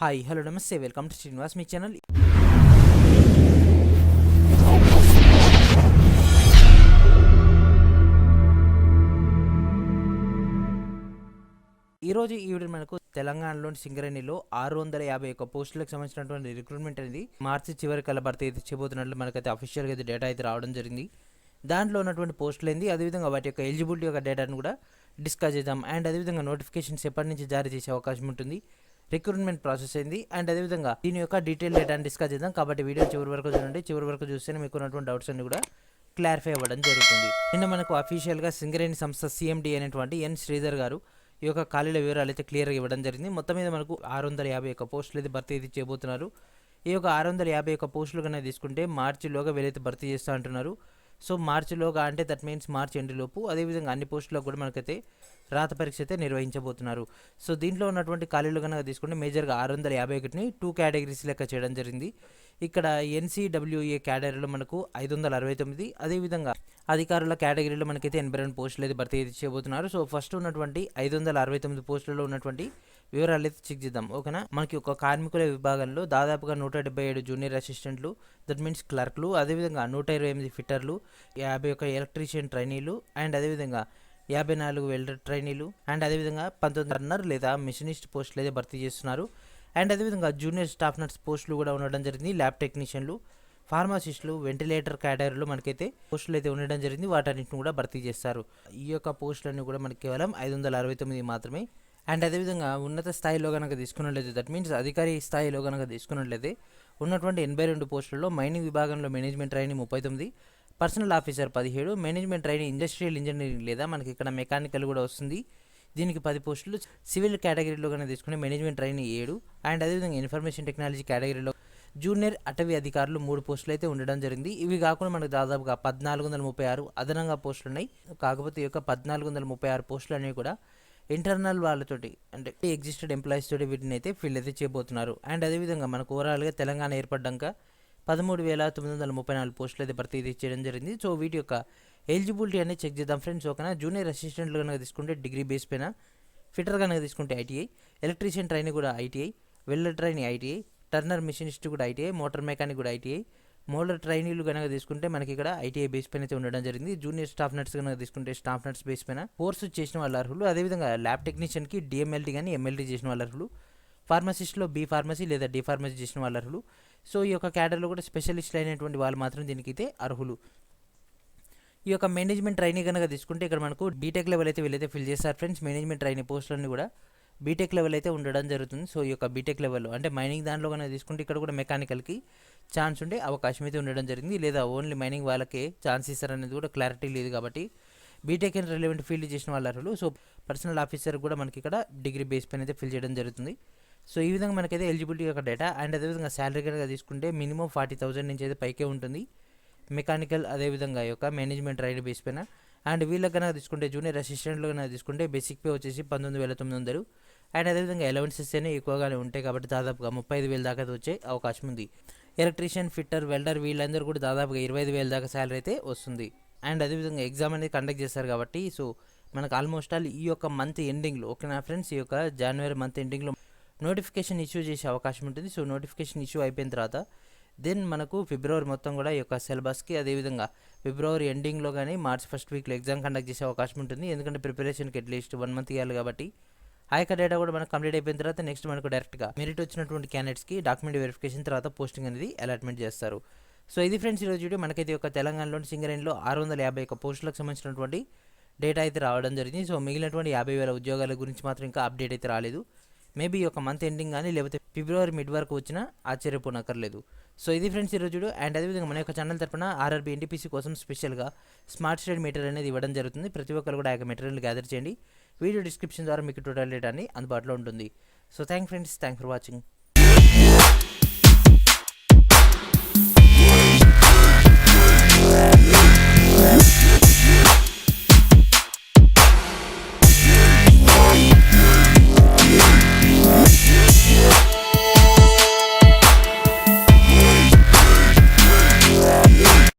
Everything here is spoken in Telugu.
హాయ్ హలో నమస్తే welcome to Srinivas me channel. ఈరోజు ఈ వీడియో మనకు తెలంగాణలోని సింగరేణిలో 651 పోస్టులకు సంబంధించినటువంటి రిక్రూట్మెంట్ అనేది మార్చి చివరి కల్లా భర్తీ అయితే చేయబోతున్నట్లు మనకైతే అఫీషియల్గా అయితే డేటా అయితే రావడం జరిగింది. దాంట్లో ఉన్నటువంటి పోస్టులు ఏంది, అదేవిధంగా వాటి యొక్క ఎలిజిబిలిటీ యొక్క డేటాను కూడా డిస్కస్ చేద్దాం. అండ్ అదేవిధంగా నోటిఫికేషన్స్ ఎప్పటి నుంచి జారీ చేసే అవకాశం ఉంటుంది, రిక్రూట్మెంట్ ప్రాసెస్ ఏంది, అండ్ అదేవిధంగా దీని యొక్క డీటెయిల్ డేటాను డిస్కస్ చేద్దాం. కాబట్టి వీడియో చివరి వరకు చూడండి. చివరి వరకు చూస్తేనే మీకు ఉన్నటువంటి డౌట్స్ అన్ని కూడా క్లారిఫై అవ్వడం జరుగుతుంది. నిన్న మనకు అఫీషియల్గా సింగరేణి సంస్థ సిఎండి అయినటువంటి ఎన్ శ్రీధర్ గారు ఈ యొక్క ఖాళీల వివరాలు అయితే క్లియర్గా ఇవ్వడం జరిగింది. మొత్తం మీద మనకు 651 పోస్టులు అయితే భర్తీ అయితే చేయబోతున్నారు. ఈ యొక్క 651 పోస్టులు కన్నా తీసుకుంటే మార్చిలోగా వీలైతే భర్తీ చేస్తూ అంటున్నారు. సో మార్చిలోగా అంటే దట్ మీన్స్ మార్చి ఎండులోపు. అదేవిధంగా అన్ని పోస్టులకు కూడా మనకైతే రాత పరీక్ష అయితే నిర్వహించబోతున్నారు. సో దీంట్లో ఉన్నటువంటి ఖాళీలు కనుక తీసుకుంటే మేజర్గా 651ని 2 కేటగిరీస్ లెక్క చేయడం జరిగింది. ఇక్కడ ఎన్సీడబ్ల్యూఏ కేటగిరీలో మనకు 569, అదేవిధంగా అధికారుల కేటగిరీలో మనకైతే 82 పోస్టులు అయితే భర్తీ అయితే చేయబోతున్నారు. సో ఫస్ట్ ఉన్నటువంటి 569 పోస్టులలో ఉన్నటువంటి వివరాలు అయితే చెక్ చేద్దాం. ఓకేనా, మనకి ఒక కార్మికుల విభాగంలో దాదాపుగా 177 జూనియర్ అసిస్టెంట్లు, దట్ మీన్స్ క్లర్క్లు, అదేవిధంగా 128 ఫిట్టర్లు, 51 ఎలక్ట్రీషియన్ ట్రైనీలు, అండ్ అదేవిధంగా 54 వెల్డర్ ట్రైనీలు, అండ్ అదేవిధంగా 19 రన్నర్ లేదా మిషనిస్ట్ పోస్టులు అయితే భర్తీ చేస్తున్నారు. అండ్ అదేవిధంగా జూనియర్ స్టాఫ్ నర్స్ పోస్టులు కూడా ఉండడం జరిగింది. ల్యాబ్ టెక్నీషియన్లు, ఫార్మసిస్టులు, వెంటిలేటర్ కేటగిరీలో మనకైతే పోస్టులు అయితే ఉండడం జరిగింది. వాటన్నింటిని కూడా భర్తీ చేస్తారు. ఈ యొక్క పోస్టులన్నీ కూడా మనకి కేవలం 569 మాత్రమే. అండ్ అదేవిధంగా ఉన్నత స్థాయిలో కనుక తీసుకున్నట్లయితే, దట్ మీన్స్ అధికారి స్థాయిలో కనుక తీసుకున్నట్లయితే ఉన్నటువంటి 82 పోస్టులలో మైనింగ్ విభాగంలో management training 39, personnel officer 17, management training industrial engineering లేదా మనకి ఇక్కడ మెకానికల్ కూడా వస్తుంది, దీనికి 10 పోస్టులు. సివిల్ కేటగిరీలో కనుక తీసుకుని మేనేజ్మెంట్ ట్రైనింగ్ 7, అండ్ అదేవిధంగా ఇన్ఫర్మేషన్ టెక్నాలజీ కేటగిరీలో జూనియర్ అటవీ అధికారులు 3 పోస్టులు అయితే ఉండడం జరిగింది. ఇవి కాకుండా మనకు దాదాపుగా 1436 అదనంగా పోస్టులు ఉన్నాయి. కాకపోతే ఈ యొక్క 1436 పోస్టులు అనేవి కూడా ఇంటర్నల్ వాళ్ళతోటి అంటే ఎగ్జిస్టెడ్ ఎంప్లాయీస్ తోటి వీటిని అయితే ఫిల్ అయితే చేయబోతున్నారు. అండ్ అదేవిధంగా మనకు ఓవరాల్గా తెలంగాణ ఏర్పడ్డాక 13,934 పోస్టులు అయితే భర్తీ చేయడం జరిగింది. సో వీటి యొక్క ఎలిజిబిలిటీ అనేది చెక్ చేద్దాం ఫ్రెండ్స్. ఓకేనా, జూనియర్ అసిస్టెంట్లు కనుక తీసుకుంటే డిగ్రీ బేస్ పైన, ఫిటర్ కనుక తీసుకుంటే ఐటీఐ, ఎలక్ట్రీషియన్ ట్రైనింగ్ కూడా ITI, welder training ITI, Turner machinist కూడా ఐటీఐ, మోటార్ మెకానిక్ కూడా ఐటీఐ, మోడల్ ట్రైనీలు కనుక తీసుకుంటే మనకి ఇక్కడ ఐటీఐ బేస్ పైన అయితే ఉండడం జరిగింది. జూనియర్ స్టాఫ్ నర్స్ కనుక తీసుకుంటే స్టాఫ్ నర్స్ బేస్ పైన కోర్సు చేసిన వాళ్ళ అర్హులు, అదేవిధంగా ల్యాబ్ టెక్నీషియన్కి డిఎంఎల్టీ కానీ ఎంఎల్టీ చేసిన వాళ్ళ అర్హులు, ఫార్మసిస్ట్లో బీ ఫార్మసీ లేదా డి ఫార్మసీ చేసిన వాళ్ళ అర్హులు. సో ఈ యొక్క క్యాడర్లో కూడా స్పెషలిస్ట్ అయినటువంటి వాళ్ళు మాత్రం దీనికైతే అర్హులు. ఈ యొక్క మేనేజ్మెంట్ ట్రైనింగ్ కనుక తీసుకుంటే ఇక్కడ మనకు బీటెక్ లెవెల్ అయితే వీళ్ళైతే ఫిల్ చేస్తారు ఫ్రెండ్స్. మేనేజ్మెంట్ ట్రైనింగ్ పోస్టులన్నీ కూడా బీటెక్ లెవెల్ అయితే ఉండడం జరుగుతుంది. సో ఈ యొక్క బీటెక్ లెవెల్లో అంటే మైనింగ్ దాంట్లో కనుక తీసుకుంటే ఇక్కడ కూడా మెకానికల్కి ఛాన్స్ ఉండే అవకాశం అయితే ఉండడం జరిగింది, లేదా ఓన్లీ మైనింగ్ వాళ్ళకే ఛాన్స్ ఇస్తారనేది కూడా క్లారిటీ లేదు. కాబట్టి బీటెక్ అండ్ రిలవెంట్ ఫీల్డ్ చేసిన వాళ్ళ అర్హులు. సో పర్సనల్ ఆఫీసర్ కూడా మనకి ఇక్కడ డిగ్రీ బేస్ పైన అయితే ఫిల్ చేయడం జరుగుతుంది. సో ఈ విధంగా మనకైతే ఎలిజిబిలిటీ యొక్క డేటా. అండ్ అదేవిధంగా శాలరీ కనుక తీసుకుంటే మినిమం 40,000 నుంచి అయితే పైకే ఉంటుంది మెకానికల్, అదేవిధంగా యొక్క మేనేజ్మెంట్ ట్రైనింగ్ బేస్ పైన. అండ్ వీళ్ళకి కనుక తీసుకుంటే జూనియర్ అసిస్టెంట్లు కనుక తీసుకుంటే బేసిక్ పే వచ్చేసి 19,900. అండ్ అదేవిధంగా అలవెన్సెస్ అనేవి ఎక్కువగానే ఉంటాయి కాబట్టి దాదాపుగా 35,000 దాకా వచ్చే అవకాశం ఉంది. ఎలక్ట్రీషియన్, ఫిట్టర్, వెల్డర్ వీళ్ళందరూ కూడా దాదాపుగా 25,000 దాకా శాలరీ అయితే వస్తుంది. అండ్ అదేవిధంగా ఎగ్జామ్ అనేది కండక్ట్ చేస్తారు కాబట్టి సో మనకు ఆల్మోస్ట్ ఆల్ ఈ యొక్క మంత్ ఎండింగ్లో, ఓకేనా ఫ్రెండ్స్, ఈ యొక్క జనవరి మంత్ ఎండింగ్లో నోటిఫికేషన్ ఇష్యూ చేసే అవకాశం ఉంటుంది. సో నోటిఫికేషన్ ఇష్యూ అయిపోయిన తర్వాత దెన్ మనకు ఫిబ్రవరి మొత్తం కూడా ఈ యొక్క సిలబస్కి, అదేవిధంగా ఫిబ్రవరి ఎండింగ్లో కానీ మార్చ్ ఫస్ట్ వీక్లో ఎగ్జామ్ కండక్ట్ చేసే అవకాశం ఉంటుంది. ఎందుకంటే ప్రిపరేషన్కి అట్లీస్ట్ 1 మంత్ ఇవ్వాలి కాబట్టి ఆ యొక్క డేటా కూడా మనకు కంప్లీట్ అయిపోయిన తర్వాత నెక్స్ట్ మనకు డైరెక్ట్గా మెరిట్ వచ్చినటువంటి క్యాండిడేట్స్కి డాక్యుమెంట్ వెరిఫికేషన్ తర్వాత పోస్టింగ్ అనేది అలాట్మెంట్ చేస్తారు. సో ఇది ఫ్రెండ్స్ ఈరోజు వీడియో. మనకైతే ఒక తెలంగాణలోని సింగరేణిలో 651 పోస్టులకు సంబంధించినటువంటి డేటా అయితే రావడం జరిగింది. సో మిగిలినటువంటి 50,000 ఉద్యోగాల గురించి మాత్రం ఇంకా అప్డేట్ అయితే రాలేదు. మేబీ ఒక మంత్ ఎండింగ్ కానీ లేకపోతే ఫిబ్రవరి మిడ్ వరకు వచ్చినా ఆశ్చర్యపోనక్కర్లేదు. సో ఇది ఫ్రెండ్స్ ఈరోజు వీడియో. అండ్ అదేవిధంగా మన యొక్క ఛానల్ తరపున ఆర్ఆర్బీ ఎన్టీపీసీ కోసం స్పెషల్గా స్మార్ట్ స్టడీ మెటీరియల్ అనేది ఇవ్వడం జరుగుతుంది. ప్రతి ఒక్కరు కూడా ఆ యొక్క మెటీరియల్ గ్యాదర్ చేయండి. వీడియో డిస్క్రిప్షన్ ద్వారా మీకు టోటల్ డేటా అని అందుబాటులో ఉంటుంది. So thank friends, thank for watching.